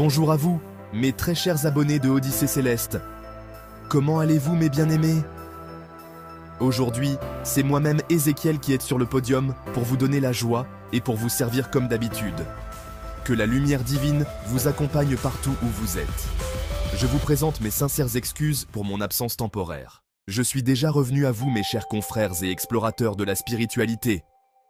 Bonjour à vous, mes très chers abonnés de Odyssée Céleste. Comment allez-vous, mes bien-aimés? Aujourd'hui, c'est moi-même Ézéchiel qui est sur le podium pour vous donner la joie et pour vous servir comme d'habitude. Que la lumière divine vous accompagne partout où vous êtes. Je vous présente mes sincères excuses pour mon absence temporaire. Je suis déjà revenu à vous, mes chers confrères et explorateurs de la spiritualité.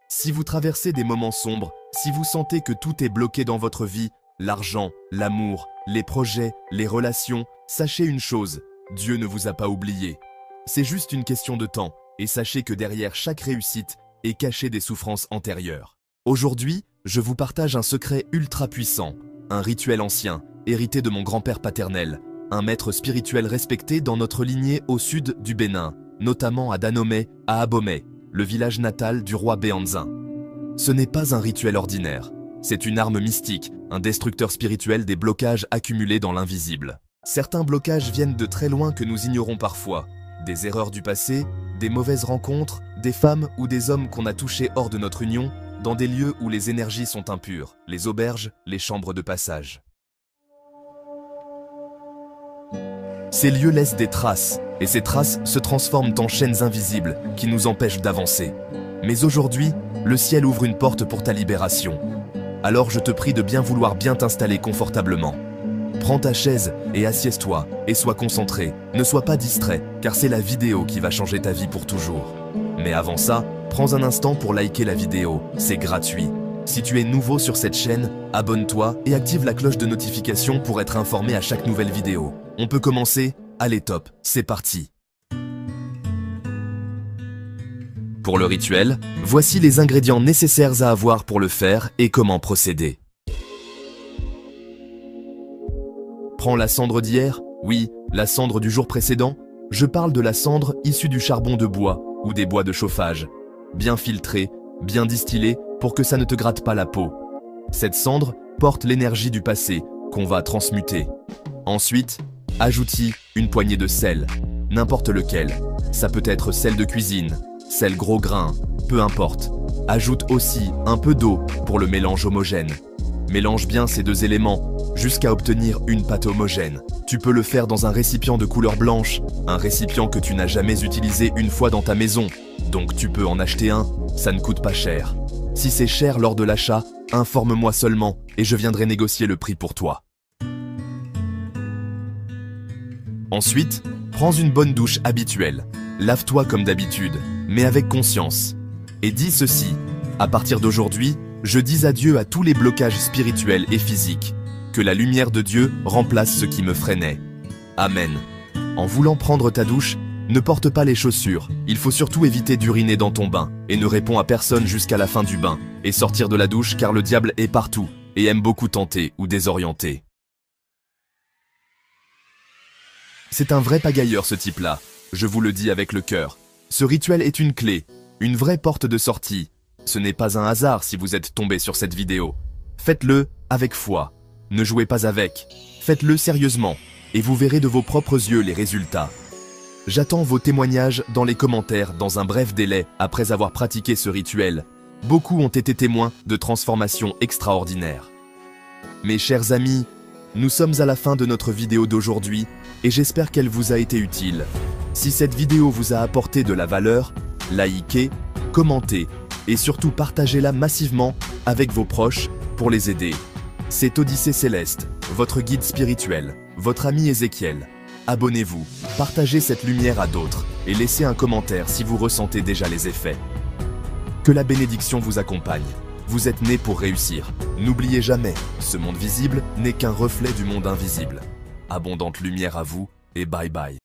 Si vous traversez des moments sombres, si vous sentez que tout est bloqué dans votre vie, l'argent, l'amour, les projets, les relations, sachez une chose, Dieu ne vous a pas oublié. C'est juste une question de temps, et sachez que derrière chaque réussite est cachée des souffrances antérieures. Aujourd'hui, je vous partage un secret ultra puissant, un rituel ancien, hérité de mon grand-père paternel, un maître spirituel respecté dans notre lignée au sud du Bénin, notamment à Dahomey, à Abomey, le village natal du roi Béhanzin. Ce n'est pas un rituel ordinaire, c'est une arme mystique, un destructeur spirituel des blocages accumulés dans l'invisible. Certains blocages viennent de très loin que nous ignorons parfois, des erreurs du passé, des mauvaises rencontres, des femmes ou des hommes qu'on a touchés hors de notre union, dans des lieux où les énergies sont impures, les auberges, les chambres de passage. Ces lieux laissent des traces, et ces traces se transforment en chaînes invisibles qui nous empêchent d'avancer. Mais aujourd'hui, le ciel ouvre une porte pour ta libération. Alors je te prie de bien vouloir bien t'installer confortablement. Prends ta chaise et assieds-toi, et sois concentré. Ne sois pas distrait, car c'est la vidéo qui va changer ta vie pour toujours. Mais avant ça, prends un instant pour liker la vidéo, c'est gratuit. Si tu es nouveau sur cette chaîne, abonne-toi et active la cloche de notification pour être informé à chaque nouvelle vidéo. On peut commencer? Allez top, c'est parti! Pour le rituel, voici les ingrédients nécessaires à avoir pour le faire et comment procéder. Prends la cendre d'hier, oui, la cendre du jour précédent. Je parle de la cendre issue du charbon de bois ou des bois de chauffage. Bien filtrée, bien distillée pour que ça ne te gratte pas la peau. Cette cendre porte l'énergie du passé qu'on va transmuter. Ensuite, ajoute-y une poignée de sel, n'importe lequel. Ça peut être sel de cuisine, sel gros grain, peu importe. Ajoute aussi un peu d'eau pour le mélange homogène. Mélange bien ces deux éléments jusqu'à obtenir une pâte homogène. Tu peux le faire dans un récipient de couleur blanche, un récipient que tu n'as jamais utilisé une fois dans ta maison. Donc tu peux en acheter un, ça ne coûte pas cher. Si c'est cher lors de l'achat, informe-moi seulement et je viendrai négocier le prix pour toi. Ensuite, prends une bonne douche habituelle. Lave-toi comme d'habitude, mais avec conscience. Et dis ceci, à partir d'aujourd'hui, je dis adieu à tous les blocages spirituels et physiques. Que la lumière de Dieu remplace ce qui me freinait. Amen. En voulant prendre ta douche, ne porte pas les chaussures. Il faut surtout éviter d'uriner dans ton bain. Et ne réponds à personne jusqu'à la fin du bain. Et sortir de la douche car le diable est partout et aime beaucoup tenter ou désorienter. C'est un vrai pagailleur ce type-là. Je vous le dis avec le cœur. Ce rituel est une clé, une vraie porte de sortie. Ce n'est pas un hasard si vous êtes tombé sur cette vidéo. Faites-le avec foi. Ne jouez pas avec. Faites-le sérieusement et vous verrez de vos propres yeux les résultats. J'attends vos témoignages dans les commentaires dans un bref délai après avoir pratiqué ce rituel. Beaucoup ont été témoins de transformations extraordinaires. Mes chers amis, nous sommes à la fin de notre vidéo d'aujourd'hui et j'espère qu'elle vous a été utile. Si cette vidéo vous a apporté de la valeur, likez, commentez et surtout partagez-la massivement avec vos proches pour les aider. C'est Odyssée Céleste, votre guide spirituel, votre ami Ézéchiel. Abonnez-vous, partagez cette lumière à d'autres et laissez un commentaire si vous ressentez déjà les effets. Que la bénédiction vous accompagne. Vous êtes né pour réussir. N'oubliez jamais, ce monde visible n'est qu'un reflet du monde invisible. Abondante lumière à vous et bye bye.